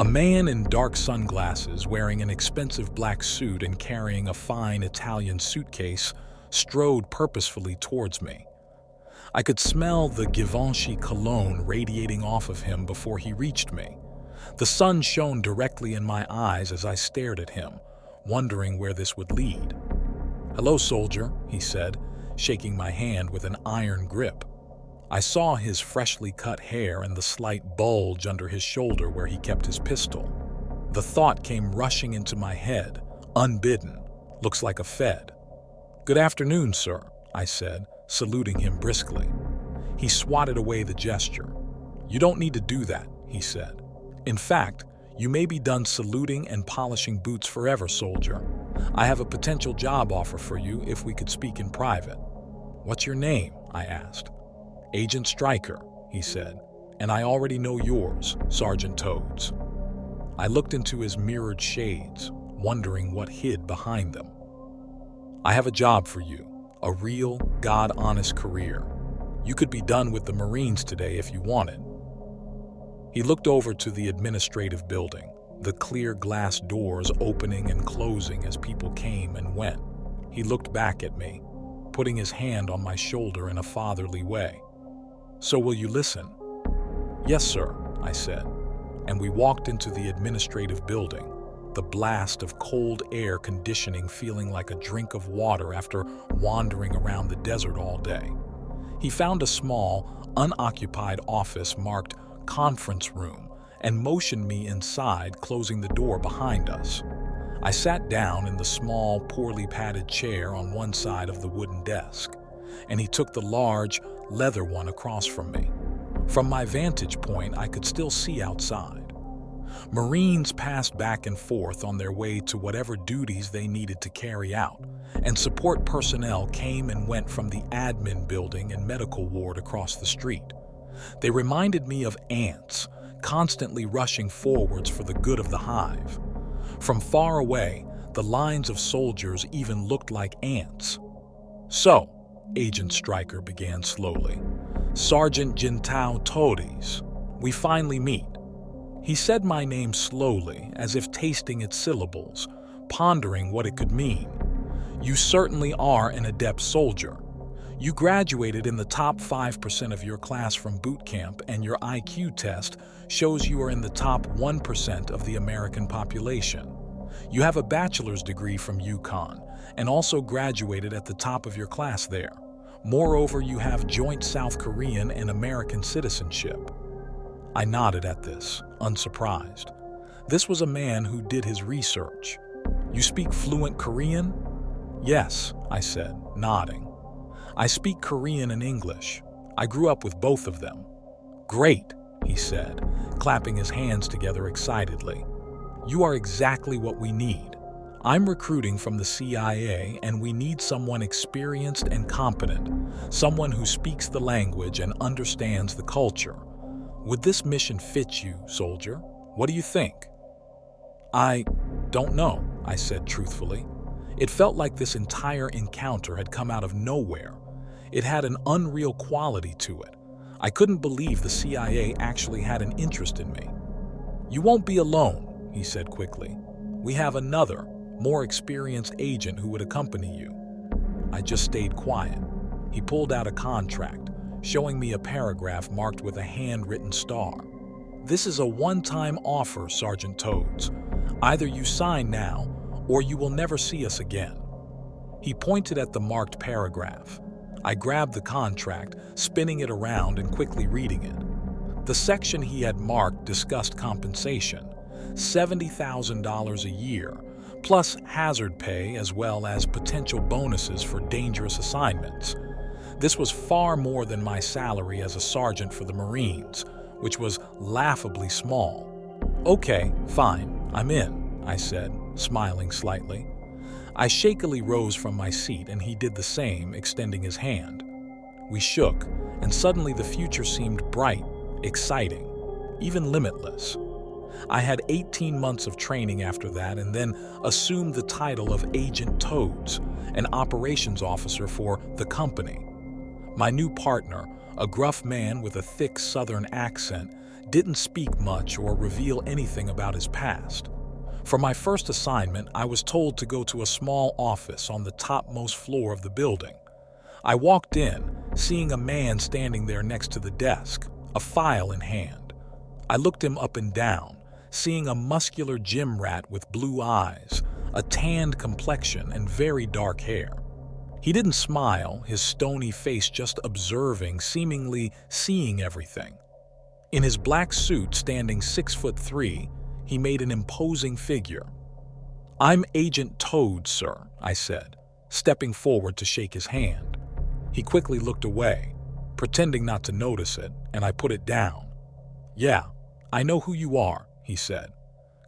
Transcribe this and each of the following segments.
A man in dark sunglasses, wearing an expensive black suit and carrying a fine Italian suitcase, strode purposefully towards me. I could smell the Givenchy cologne radiating off of him before he reached me. The sun shone directly in my eyes as I stared at him, wondering where this would lead. "Hello, soldier," he said, shaking my hand with an iron grip. I saw his freshly cut hair and the slight bulge under his shoulder where he kept his pistol. The thought came rushing into my head, unbidden. Looks like a Fed. "Good afternoon, sir," I said, saluting him briskly. He swatted away the gesture. "You don't need to do that," he said. "In fact, you may be done saluting and polishing boots forever, soldier. I have a potential job offer for you if we could speak in private." "What's your name?" I asked. "Agent Stryker," he said, "and I already know yours, Sergeant Toads." I looked into his mirrored shades, wondering what hid behind them. "I have a job for you, a real, God-honest career. You could be done with the Marines today if you wanted." He looked over to the administrative building, the clear glass doors opening and closing as people came and went. He looked back at me, putting his hand on my shoulder in a fatherly way. "So will you listen?" "Yes, sir," I said, and we walked into the administrative building, the blast of cold air conditioning feeling like a drink of water after wandering around the desert all day. He found a small, unoccupied office marked "Conference Room" and motioned me inside, closing the door behind us. I sat down in the small, poorly padded chair on one side of the wooden desk, and he took the large, leather one across from me. From my vantage point, I could still see outside. Marines passed back and forth on their way to whatever duties they needed to carry out, and support personnel came and went from the admin building and medical ward across the street. They reminded me of ants, constantly rushing forwards for the good of the hive. From far away, the lines of soldiers even looked like ants. "So," Agent Stryker began slowly, "Sergeant Gintao Todes, we finally meet." He said my name slowly, as if tasting its syllables, pondering what it could mean. "You certainly are an adept soldier. You graduated in the top 5% of your class from boot camp, and your IQ test shows you are in the top 1% of the American population. You have a bachelor's degree from UConn, and also graduated at the top of your class there. Moreover, you have joint South Korean and American citizenship." I nodded at this, unsurprised. This was a man who did his research. "You speak fluent Korean?" "Yes," I said, nodding. "I speak Korean and English. I grew up with both of them." "Great," he said, clapping his hands together excitedly. "You are exactly what we need. I'm recruiting from the CIA, and we need someone experienced and competent, someone who speaks the language and understands the culture. Would this mission fit you, soldier? What do you think?" "I don't know," I said truthfully. It felt like this entire encounter had come out of nowhere. It had an unreal quality to it. I couldn't believe the CIA actually had an interest in me. "You won't be alone," he said quickly. "We have another, more experienced agent who would accompany you." I just stayed quiet. He pulled out a contract, showing me a paragraph marked with a handwritten star. "This is a one-time offer, Sergeant Toads. Either you sign now, or you will never see us again." He pointed at the marked paragraph. I grabbed the contract, spinning it around and quickly reading it. The section he had marked discussed compensation, $70,000 a year, plus hazard pay as well as potential bonuses for dangerous assignments. This was far more than my salary as a sergeant for the Marines, which was laughably small. "Okay, fine, I'm in," I said, smiling slightly. I shakily rose from my seat and he did the same, extending his hand. We shook, and suddenly the future seemed bright, exciting, even limitless. I had 18 months of training after that and then assumed the title of Agent Toads, an operations officer for the company. My new partner, a gruff man with a thick southern accent, didn't speak much or reveal anything about his past. For my first assignment, I was told to go to a small office on the topmost floor of the building. I walked in, seeing a man standing there next to the desk, a file in hand. I looked him up and down, seeing a muscular gym rat with blue eyes, a tanned complexion, and very dark hair. He didn't smile, his stony face just observing, seemingly seeing everything. In his black suit, standing 6'3", he made an imposing figure. "I'm Agent Toad, sir," I said, stepping forward to shake his hand. He quickly looked away, pretending not to notice it, and I put it down. "Yeah, I know who you are," he said.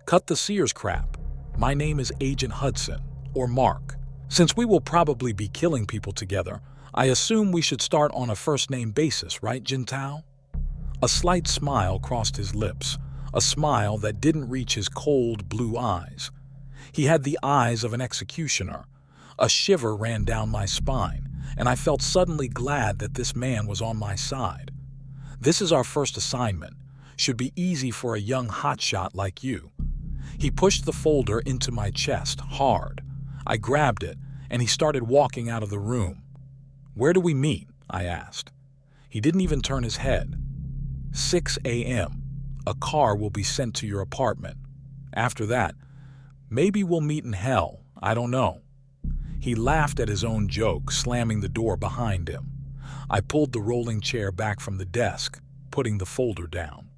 "Cut the Sears crap. My name is Agent Hudson, or Mark. Since we will probably be killing people together, I assume we should start on a first-name basis, right, Jintao?" A slight smile crossed his lips, a smile that didn't reach his cold blue eyes. He had the eyes of an executioner. A shiver ran down my spine, and I felt suddenly glad that this man was on my side. "This is our first assignment. Should be easy for a young hotshot like you." He pushed the folder into my chest, hard. I grabbed it, and he started walking out of the room. "Where do we meet?" I asked. He didn't even turn his head. 6 a.m. A car will be sent to your apartment. After that, maybe we'll meet in hell, I don't know. He laughed at his own joke, slamming the door behind him. I pulled the rolling chair back from the desk, putting the folder down.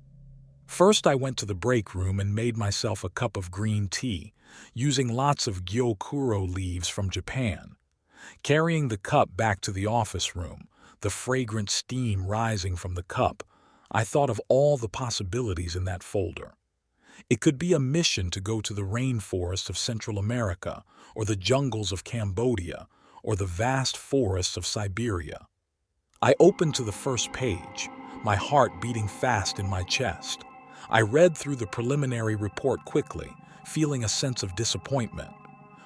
First, I went to the break room and made myself a cup of green tea, using lots of gyokuro leaves from Japan. Carrying the cup back to the office room, the fragrant steam rising from the cup, I thought of all the possibilities in that folder. It could be a mission to go to the rainforests of Central America, or the jungles of Cambodia, or the vast forests of Siberia. I opened to the first page, my heart beating fast in my chest. I read through the preliminary report quickly, feeling a sense of disappointment.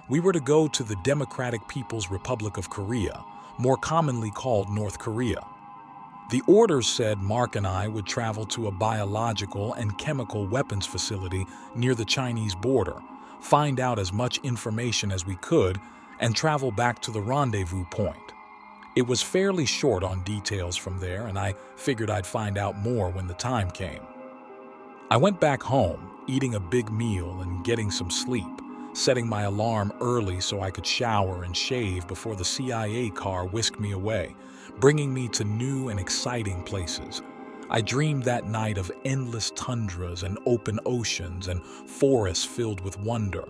We were to go to the Democratic People's Republic of Korea, more commonly called North Korea. The orders said Mark and I would travel to a biological and chemical weapons facility near the Chinese border, find out as much information as we could, and travel back to the rendezvous point. It was fairly short on details from there, and I figured I'd find out more when the time came. I went back home, eating a big meal and getting some sleep, setting my alarm early so I could shower and shave before the CIA car whisked me away, bringing me to new and exciting places. I dreamed that night of endless tundras and open oceans and forests filled with wonder.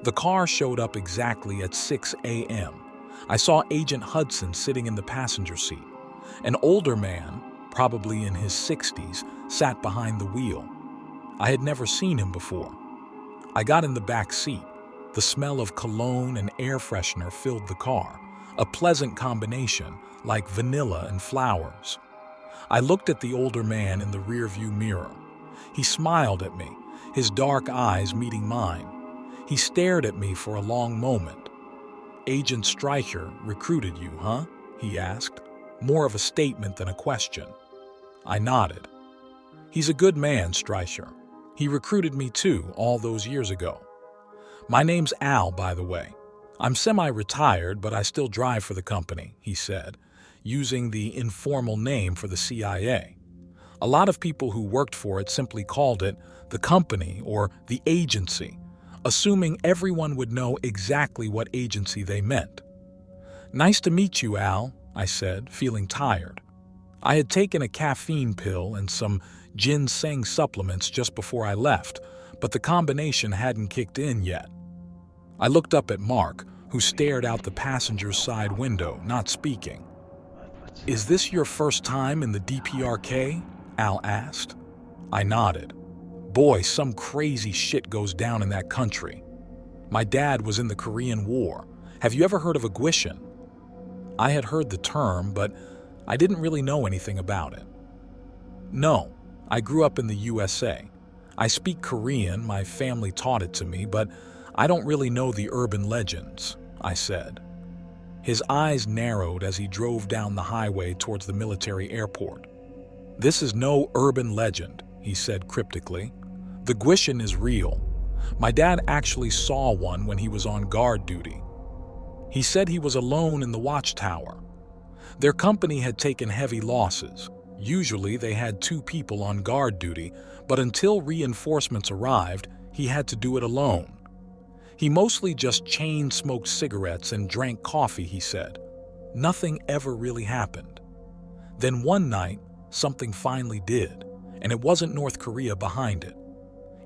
The car showed up exactly at 6 a.m. I saw Agent Hudson sitting in the passenger seat. An older man, probably in his 60s, sat behind the wheel. I had never seen him before. I got in the back seat. The smell of cologne and air freshener filled the car, a pleasant combination, like vanilla and flowers. I looked at the older man in the rearview mirror. He smiled at me, his dark eyes meeting mine. He stared at me for a long moment. "Agent Streicher recruited you, huh?" he asked, more of a statement than a question. I nodded. "He's a good man, Streicher. He recruited me too, all those years ago. My name's Al, by the way. I'm semi-retired, but I still drive for the company," he said, using the informal name for the CIA. A lot of people who worked for it simply called it the company or the agency, assuming everyone would know exactly what agency they meant. "Nice to meet you, Al," I said, feeling tired. I had taken a caffeine pill and some ginseng supplements just before I left, but the combination hadn't kicked in yet. I looked up at Mark, who stared out the passenger's side window, not speaking. "Is this your first time in the DPRK?" Al asked. I nodded. "Boy, some crazy shit goes down in that country. My dad was in the Korean War. Have you ever heard of a gwishin?" I had heard the term, but I didn't really know anything about it. "No, I grew up in the USA. I speak Korean, my family taught it to me, but I don't really know the urban legends," I said. His eyes narrowed as he drove down the highway towards the military airport. "This is no urban legend. he said cryptically. "The gwishin is real. My dad actually saw one when he was on guard duty. He said he was alone in the watchtower. Their company had taken heavy losses. Usually they had 2 people on guard duty, but until reinforcements arrived, he had to do it alone. He mostly just chain-smoked cigarettes and drank coffee," he said. "Nothing ever really happened. Then one night, something finally did, and it wasn't North Korea behind it.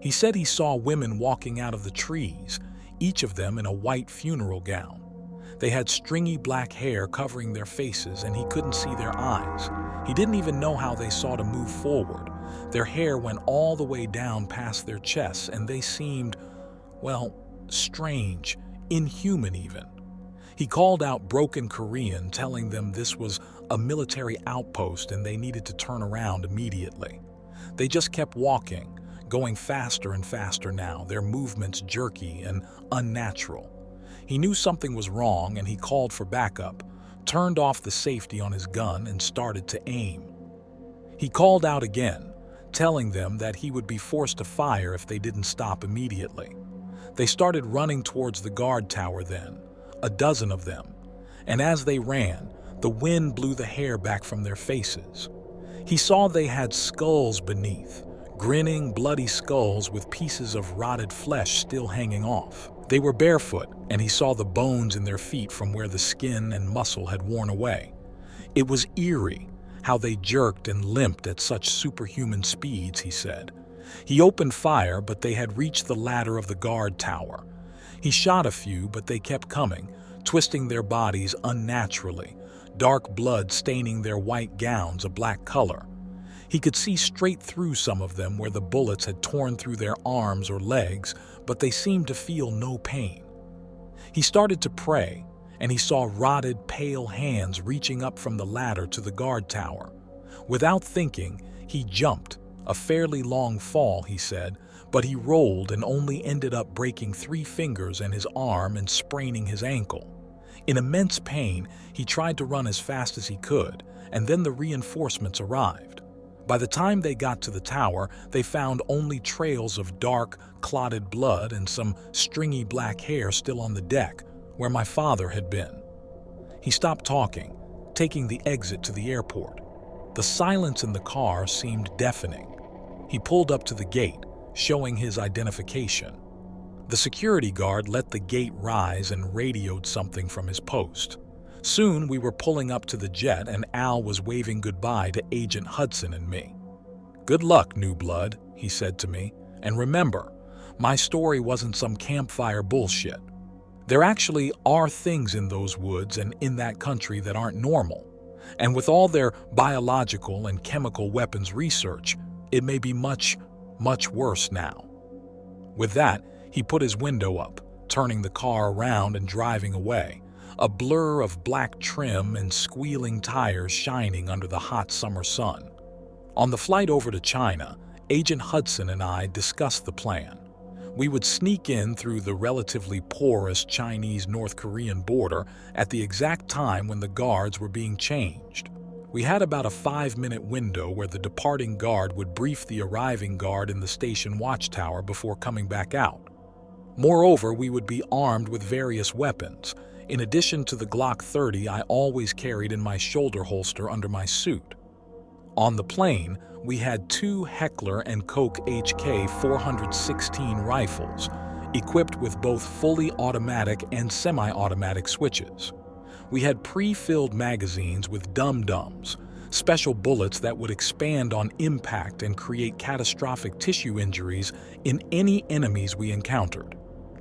He said he saw women walking out of the trees, each of them in a white funeral gown. They had stringy black hair covering their faces, and he couldn't see their eyes. He didn't even know how they saw to move forward. Their hair went all the way down past their chests, and they seemed, well, strange, inhuman even. He called out broken Korean, telling them this was a military outpost and they needed to turn around immediately. They just kept walking, going faster and faster now, their movements jerky and unnatural. He knew something was wrong and he called for backup, turned off the safety on his gun and started to aim. He called out again, telling them that he would be forced to fire if they didn't stop immediately. They started running towards the guard tower then, a dozen of them, and as they ran, the wind blew the hair back from their faces. He saw they had skulls beneath, grinning, bloody skulls with pieces of rotted flesh still hanging off. They were barefoot, and he saw the bones in their feet from where the skin and muscle had worn away. It was eerie how they jerked and limped at such superhuman speeds, he said. He opened fire, but they had reached the ladder of the guard tower. He shot a few, but they kept coming, twisting their bodies unnaturally, dark blood staining their white gowns a black color. He could see straight through some of them where the bullets had torn through their arms or legs, but they seemed to feel no pain. He started to pray, and he saw rotted, pale hands reaching up from the ladder to the guard tower. Without thinking, he jumped, a fairly long fall, he said, but he rolled and only ended up breaking 3 fingers and his arm and spraining his ankle. In immense pain, he tried to run as fast as he could, and then the reinforcements arrived. By the time they got to the tower, they found only trails of dark, clotted blood and some stringy black hair still on the deck, where my father had been. He stopped talking, taking the exit to the airport. The silence in the car seemed deafening. He pulled up to the gate, showing his identification. The security guard let the gate rise and radioed something from his post. Soon we were pulling up to the jet and Al was waving goodbye to Agent Hudson and me. "Good luck, new blood," he said to me, "and remember, my story wasn't some campfire bullshit. There actually are things in those woods and in that country that aren't normal, and with all their biological and chemical weapons research, it may be much, much worse now." With that, he put his window up, turning the car around and driving away, a blur of black trim and squealing tires shining under the hot summer sun. On the flight over to China, Agent Hudson and I discussed the plan. We would sneak in through the relatively porous Chinese-North Korean border at the exact time when the guards were being changed. We had about a 5-minute window where the departing guard would brief the arriving guard in the station watchtower before coming back out. Moreover, we would be armed with various weapons. In addition to the Glock 30 I always carried in my shoulder holster under my suit. On the plane, we had 2 Heckler & Koch HK 416 rifles, equipped with both fully automatic and semi-automatic switches. We had pre-filled magazines with dum-dums, special bullets that would expand on impact and create catastrophic tissue injuries in any enemies we encountered.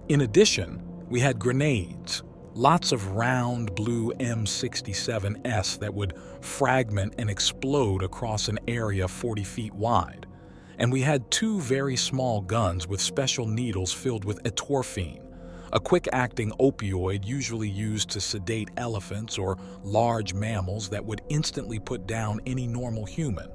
In addition, we had grenades, lots of round blue M67s that would fragment and explode across an area 40 feet wide. And we had 2 very small guns with special needles filled with etorphine, a quick-acting opioid usually used to sedate elephants or large mammals that would instantly put down any normal human.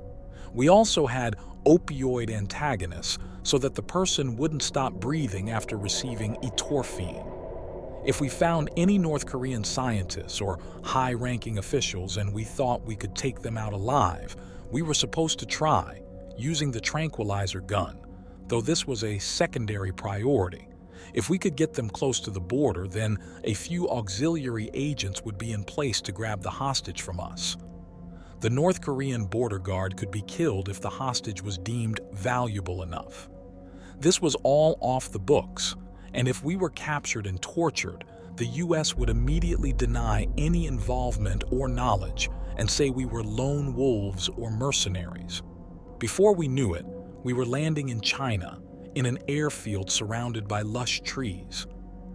We also had opioid antagonists so that the person wouldn't stop breathing after receiving etorphine. If we found any North Korean scientists or high-ranking officials and we thought we could take them out alive, we were supposed to try, using the tranquilizer gun, though this was a secondary priority. If we could get them close to the border, then a few auxiliary agents would be in place to grab the hostage from us. The North Korean border guard could be killed if the hostage was deemed valuable enough. This was all off the books, and if we were captured and tortured, the US would immediately deny any involvement or knowledge and say we were lone wolves or mercenaries. Before we knew it, we were landing in China, in an airfield surrounded by lush trees.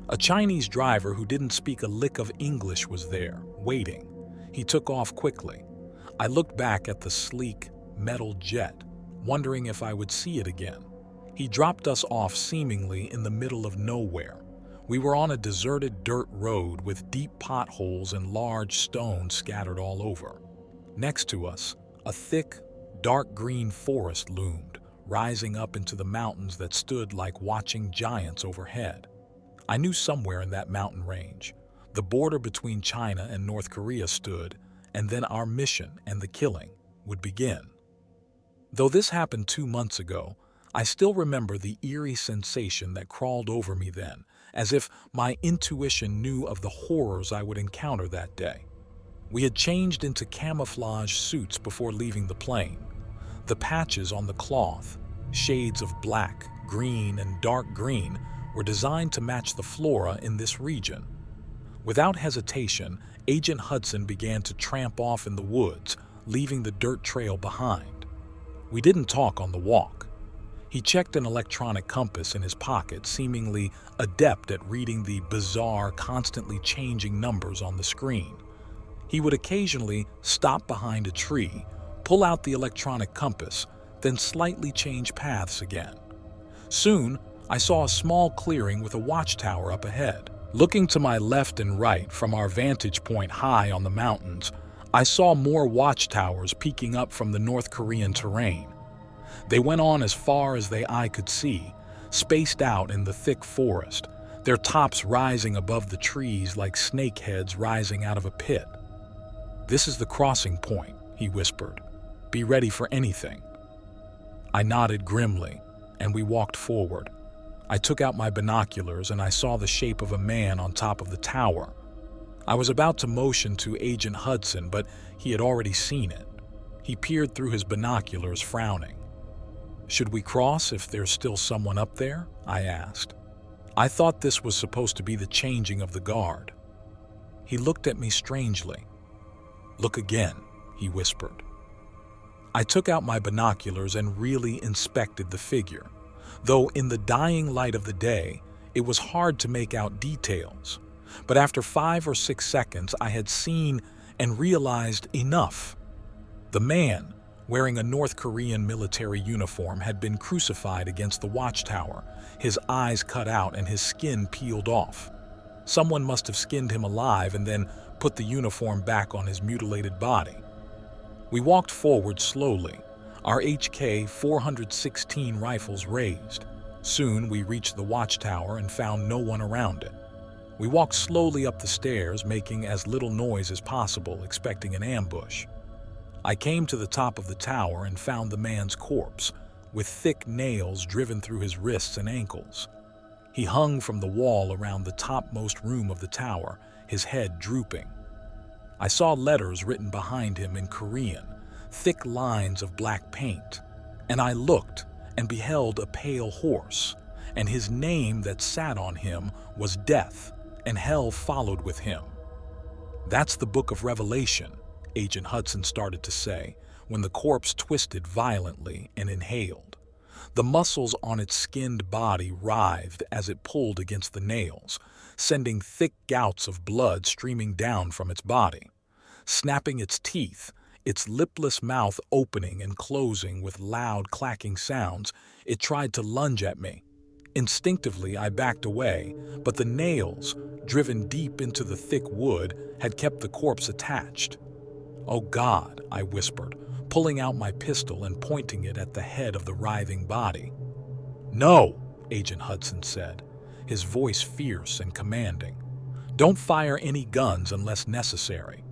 A Chinese driver who didn't speak a lick of English was there, waiting. He took off quickly. I looked back at the sleek, metal jet, wondering if I would see it again. He dropped us off seemingly in the middle of nowhere. We were on a deserted dirt road with deep potholes and large stones scattered all over. Next to us, a thick, dark green forest loomed, rising up into the mountains that stood like watching giants overhead. I knew somewhere in that mountain range, the border between China and North Korea stood, and then our mission and the killing would begin. Though this happened 2 months ago, I still remember the eerie sensation that crawled over me then, as if my intuition knew of the horrors I would encounter that day. We had changed into camouflage suits before leaving the plane. The patches on the cloth, shades of black, green, and dark green, were designed to match the flora in this region. Without hesitation, Agent Hudson began to tramp off in the woods, leaving the dirt trail behind. We didn't talk on the walk. He checked an electronic compass in his pocket, seemingly adept at reading the bizarre, constantly changing numbers on the screen. He would occasionally stop behind a tree, pull out the electronic compass, then slightly change paths again. Soon, I saw a small clearing with a watchtower up ahead. Looking to my left and right from our vantage point high on the mountains, I saw more watchtowers peeking up from the North Korean terrain. They went on as far as the eye could see, spaced out in the thick forest, their tops rising above the trees like snake heads rising out of a pit. "This is the crossing point," he whispered. "Be ready for anything." I nodded grimly, and we walked forward. I took out my binoculars and I saw the shape of a man on top of the tower. I was about to motion to Agent Hudson, but he had already seen it. He peered through his binoculars, frowning. "Should we cross if there's still someone up there?" I asked. I thought this was supposed to be the changing of the guard. He looked at me strangely. "Look again," he whispered. I took out my binoculars and really inspected the figure. Though in the dying light of the day, it was hard to make out details. But after 5 or 6 seconds, I had seen and realized enough. The man, wearing a North Korean military uniform, had been crucified against the watchtower, his eyes cut out and his skin peeled off. Someone must have skinned him alive and then put the uniform back on his mutilated body. We walked forward slowly, our HK 416 rifles raised. Soon we reached the watchtower and found no one around it. We walked slowly up the stairs, making as little noise as possible, expecting an ambush. I came to the top of the tower and found the man's corpse, with thick nails driven through his wrists and ankles. He hung from the wall around the topmost room of the tower, his head drooping. I saw letters written behind him in Korean, thick lines of black paint, and I looked and beheld a pale horse, and his name that sat on him was Death, and hell followed with him. "That's the Book of Revelation," Agent Hudson started to say, when the corpse twisted violently and inhaled. The muscles on its skinned body writhed as it pulled against the nails, sending thick gouts of blood streaming down from its body. Snapping its teeth, its lipless mouth opening and closing with loud clacking sounds, it tried to lunge at me. Instinctively, I backed away, but the nails, driven deep into the thick wood, had kept the corpse attached. "Oh God," I whispered, pulling out my pistol and pointing it at the head of the writhing body. "No," Agent Hudson said, his voice fierce and commanding. "Don't fire any guns unless necessary.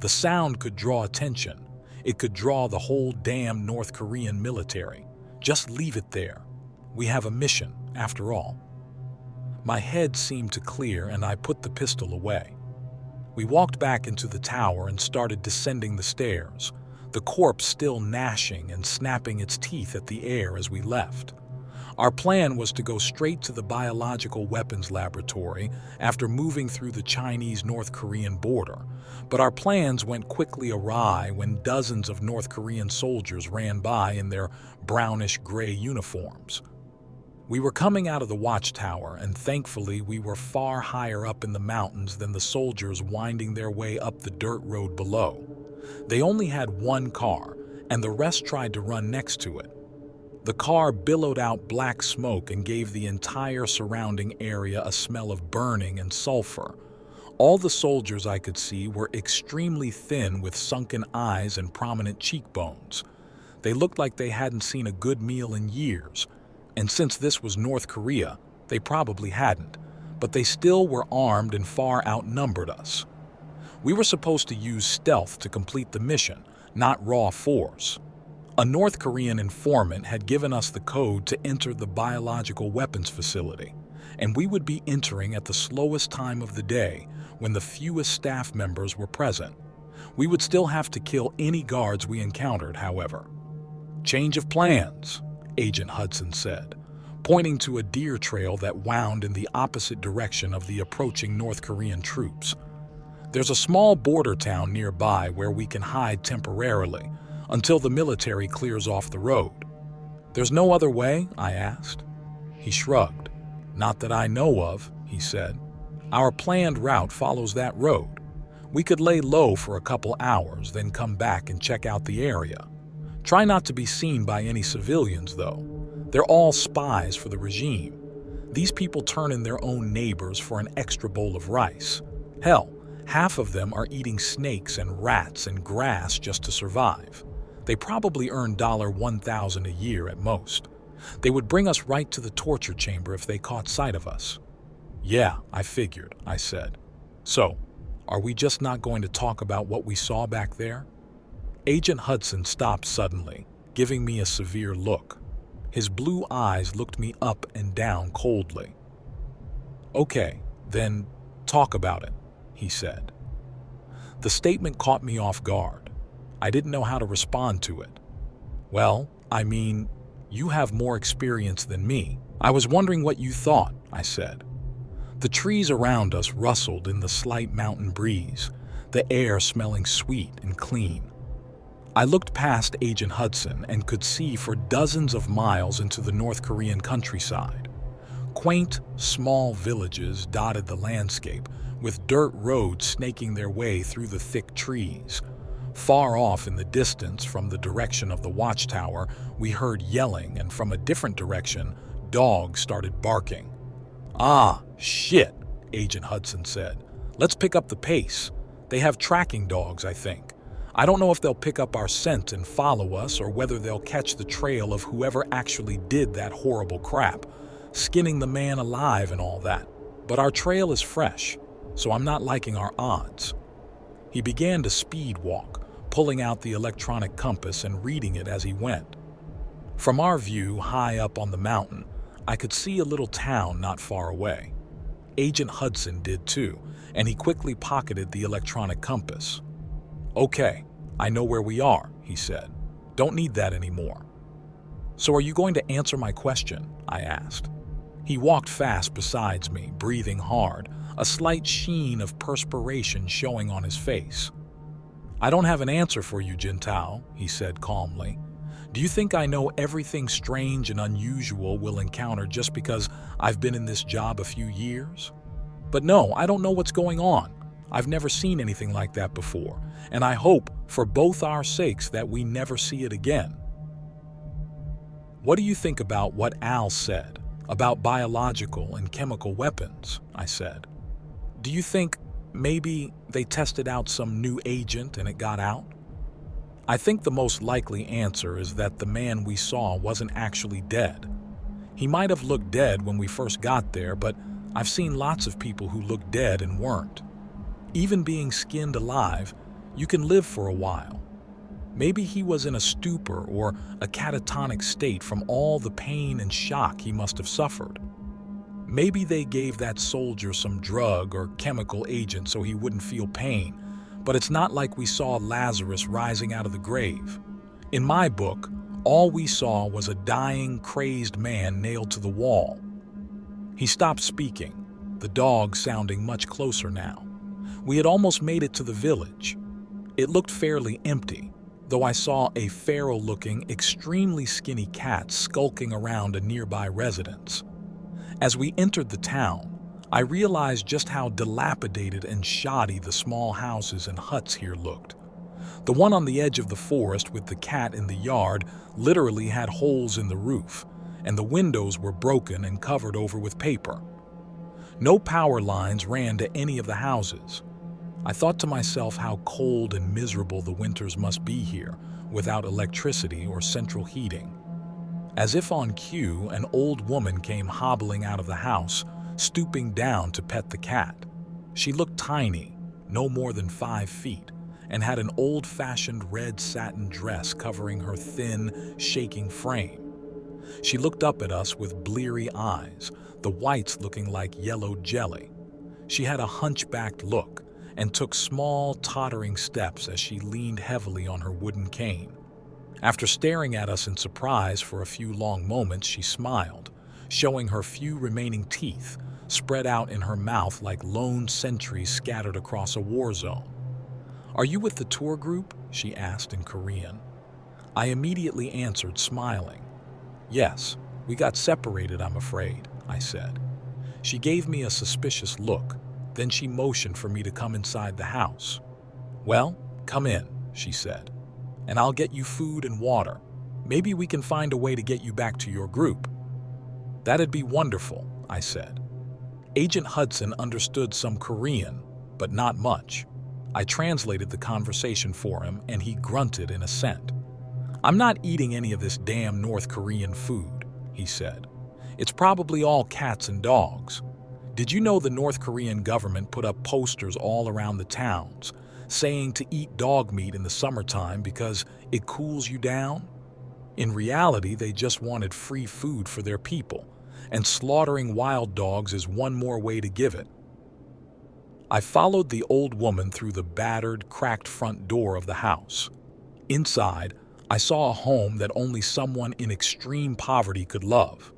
The sound could draw attention. It could draw the whole damn North Korean military. Just leave it there. We have a mission, after all. My head seemed to clear and I put the pistol away. We walked back into the tower and started descending the stairs, the corpse still gnashing and snapping its teeth at the air as we left. Our plan was to go straight to the biological weapons laboratory after moving through the Chinese-North Korean border, but our plans went quickly awry when dozens of North Korean soldiers ran by in their brownish-gray uniforms. We were coming out of the watchtower, and thankfully we were far higher up in the mountains than the soldiers winding their way up the dirt road below. They only had one car, and the rest tried to run next to it. The car billowed out black smoke and gave the entire surrounding area a smell of burning and sulfur. All the soldiers I could see were extremely thin with sunken eyes and prominent cheekbones. They looked like they hadn't seen a good meal in years, and since this was North Korea, they probably hadn't, but they still were armed and far outnumbered us. We were supposed to use stealth to complete the mission, not raw force. A North Korean informant had given us the code to enter the biological weapons facility, and we would be entering at the slowest time of the day when the fewest staff members were present. We would still have to kill any guards we encountered, however. "Change of plans," Agent Hudson said, pointing to a deer trail that wound in the opposite direction of the approaching North Korean troops. "There's a small border town nearby where we can hide temporarily until the military clears off the road." "There's no other way?" I asked. He shrugged. "Not that I know of," he said. "Our planned route follows that road. We could lay low for a couple hours, then come back and check out the area. Try not to be seen by any civilians, though. They're all spies for the regime. These people turn in their own neighbors for an extra bowl of rice. Hell, half of them are eating snakes and rats and grass just to survive. They probably earn $1,000 a year at most. They would bring us right to the torture chamber if they caught sight of us." "Yeah, I figured," I said. "So, are we just not going to talk about what we saw back there?" Agent Hudson stopped suddenly, giving me a severe look. His blue eyes looked me up and down coldly. "Okay, then talk about it," he said. The statement caught me off guard. I didn't know how to respond to it. "Well, I mean, you have more experience than me. I was wondering what you thought," I said. The trees around us rustled in the slight mountain breeze, the air smelling sweet and clean. I looked past Agent Hudson and could see for dozens of miles into the North Korean countryside. Quaint, small villages dotted the landscape, with dirt roads snaking their way through the thick trees. Far off in the distance, from the direction of the watchtower, we heard yelling, and from a different direction, dogs started barking. "Ah, shit," Agent Hudson said. "Let's pick up the pace. They have tracking dogs, I think. I don't know if they'll pick up our scent and follow us, or whether they'll catch the trail of whoever actually did that horrible crap, skinning the man alive and all that. But our trail is fresh, so I'm not liking our odds." He began to speed walk, pulling out the electronic compass and reading it as he went. From our view high up on the mountain, I could see a little town not far away. Agent Hudson did too, and he quickly pocketed the electronic compass. "Okay, I know where we are," he said. "Don't need that anymore." "So are you going to answer my question?" I asked. He walked fast beside me, breathing hard, a slight sheen of perspiration showing on his face. "I don't have an answer for you, Jintao," he said calmly. "Do you think I know everything strange and unusual we'll encounter just because I've been in this job a few years? But no, I don't know what's going on. I've never seen anything like that before, and I hope, for both our sakes, that we never see it again." "What do you think about what Al said about biological and chemical weapons?" I said. "Do you think maybe they tested out some new agent and it got out?" "I think the most likely answer is that the man we saw wasn't actually dead. He might have looked dead when we first got there, but I've seen lots of people who looked dead and weren't. Even being skinned alive, you can live for a while. Maybe he was in a stupor or a catatonic state from all the pain and shock he must have suffered. Maybe they gave that soldier some drug or chemical agent so he wouldn't feel pain, but it's not like we saw Lazarus rising out of the grave. In my book, all we saw was a dying, crazed man nailed to the wall. He stopped speaking, the dog sounding much closer now. We had almost made it to the village. It looked fairly empty, though I saw a feral-looking, extremely skinny cat skulking around a nearby residence. As we entered the town, I realized just how dilapidated and shoddy the small houses and huts here looked. The one on the edge of the forest with the cat in the yard literally had holes in the roof, and the windows were broken and covered over with paper. No power lines ran to any of the houses. I thought to myself how cold and miserable the winters must be here, without electricity or central heating. As if on cue, an old woman came hobbling out of the house, stooping down to pet the cat. She looked tiny, no more than 5 feet, and had an old-fashioned red satin dress covering her thin, shaking frame. She looked up at us with bleary eyes, the whites looking like yellow jelly. She had a hunchbacked look and took small, tottering steps as she leaned heavily on her wooden cane. After staring at us in surprise for a few long moments, she smiled, showing her few remaining teeth, spread out in her mouth like lone sentries scattered across a war zone. "Are you with the tour group?" she asked in Korean. I immediately answered, smiling. "Yes, we got separated, I'm afraid," I said. She gave me a suspicious look, then she motioned for me to come inside the house. "Well, come in," she said, "and I'll get you food and water. Maybe we can find a way to get you back to your group." "That'd be wonderful," I said. Agent Hudson understood some Korean, but not much. I translated the conversation for him, and he grunted in assent. "I'm not eating any of this damn North Korean food," he said. "It's probably all cats and dogs. Did you know the North Korean government put up posters all around the towns, saying to eat dog meat in the summertime because it cools you down? In reality, they just wanted free food for their people, and slaughtering wild dogs is one more way to give it." I followed the old woman through the battered, cracked front door of the house. Inside, I saw a home that only someone in extreme poverty could love.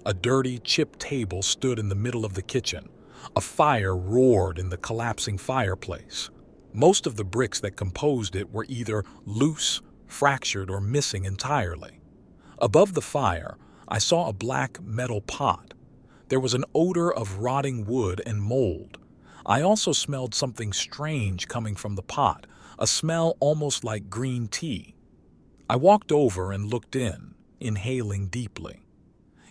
A dirty, chipped table stood in the middle of the kitchen. A fire roared in the collapsing fireplace. Most of the bricks that composed it were either loose, fractured, or missing entirely. Above the fire, I saw a black metal pot. There was an odor of rotting wood and mold. I also smelled something strange coming from the pot, a smell almost like green tea. I walked over and looked in, inhaling deeply.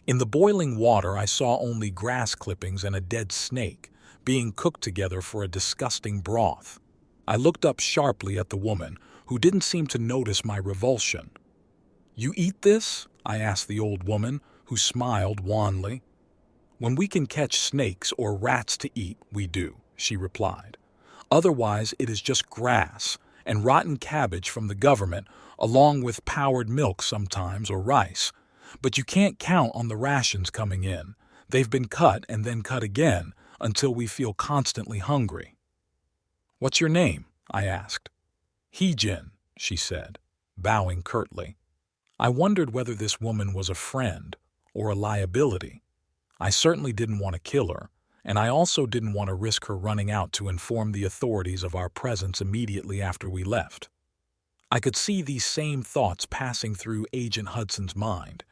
In the boiling water, I saw only grass clippings and a dead snake, being cooked together for a disgusting broth. I looked up sharply at the woman, who didn't seem to notice my revulsion. "You eat this?" I asked the old woman, who smiled wanly. "When we can catch snakes or rats to eat, we do," she replied. "Otherwise, it is just grass and rotten cabbage from the government, along with powdered milk sometimes or rice. But you can't count on the rations coming in. They've been cut and then cut again until we feel constantly hungry." "What's your name?" I asked. "Heejin," she said, bowing curtly. I wondered whether this woman was a friend or a liability. I certainly didn't want to kill her, and I also didn't want to risk her running out to inform the authorities of our presence immediately after we left. I could see these same thoughts passing through Agent Hudson's mind,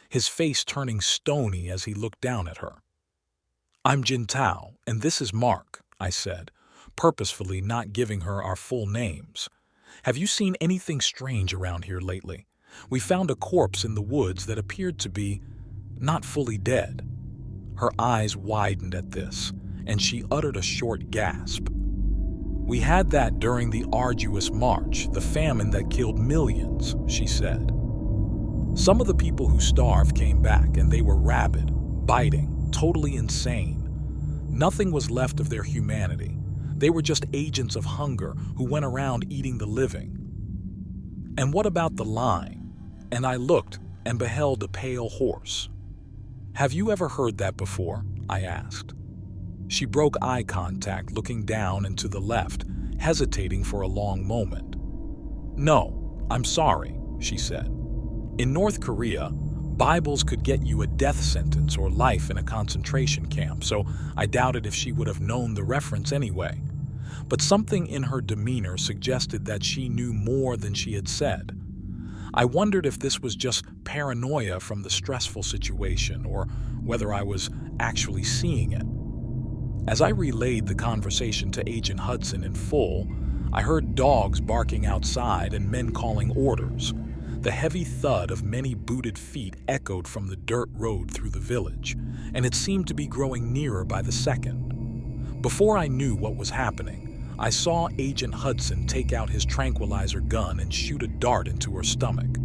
his face turning stony as he looked down at her. "I'm Jintao, and this is Mark," I said, purposefully not giving her our full names. "Have you seen anything strange around here lately? We found a corpse in the woods that appeared to be not fully dead." Her eyes widened at this, and she uttered a short gasp. "We had that during the arduous march, the famine that killed millions," she said. "Some of the people who starved came back, and they were rabid, biting, totally insane. Nothing was left of their humanity. They were just agents of hunger who went around eating the living." "And what about the line?" And I looked and beheld a pale horse. "Have you ever heard that before?" I asked. She broke eye contact, looking down and to the left, hesitating for a long moment. "No, I'm sorry," she said. "In North Korea, Bibles could get you a death sentence or life in a concentration camp, so I doubted if she would have known the reference anyway. But something in her demeanor suggested that she knew more than she had said. I wondered if this was just paranoia from the stressful situation or whether I was actually seeing it. As I relayed the conversation to Agent Hudson in full, I heard dogs barking outside and men calling orders. The heavy thud of many booted feet echoed from the dirt road through the village, and it seemed to be growing nearer by the second. Before I knew what was happening, I saw Agent Hudson take out his tranquilizer gun and shoot a dart into her stomach.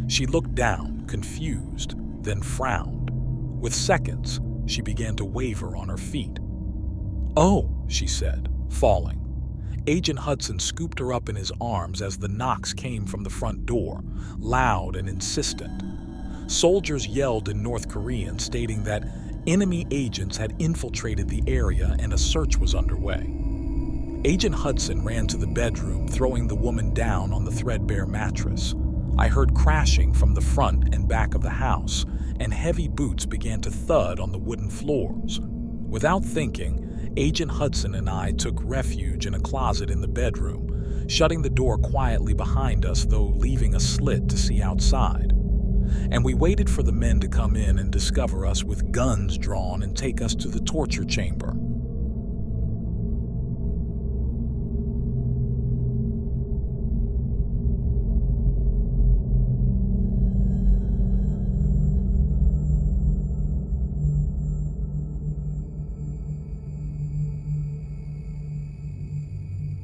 She looked down, confused, then frowned. With seconds, she began to waver on her feet. "Oh," she said, falling. Agent Hudson scooped her up in his arms as the knocks came from the front door, loud and insistent. Soldiers yelled in North Korean, stating that enemy agents had infiltrated the area and a search was underway. Agent Hudson ran to the bedroom, throwing the woman down on the threadbare mattress. I heard crashing from the front and back of the house, and heavy boots began to thud on the wooden floors. Without thinking, Agent Hudson and I took refuge in a closet in the bedroom, shutting the door quietly behind us, though leaving a slit to see outside. And we waited for the men to come in and discover us with guns drawn and take us to the torture chamber.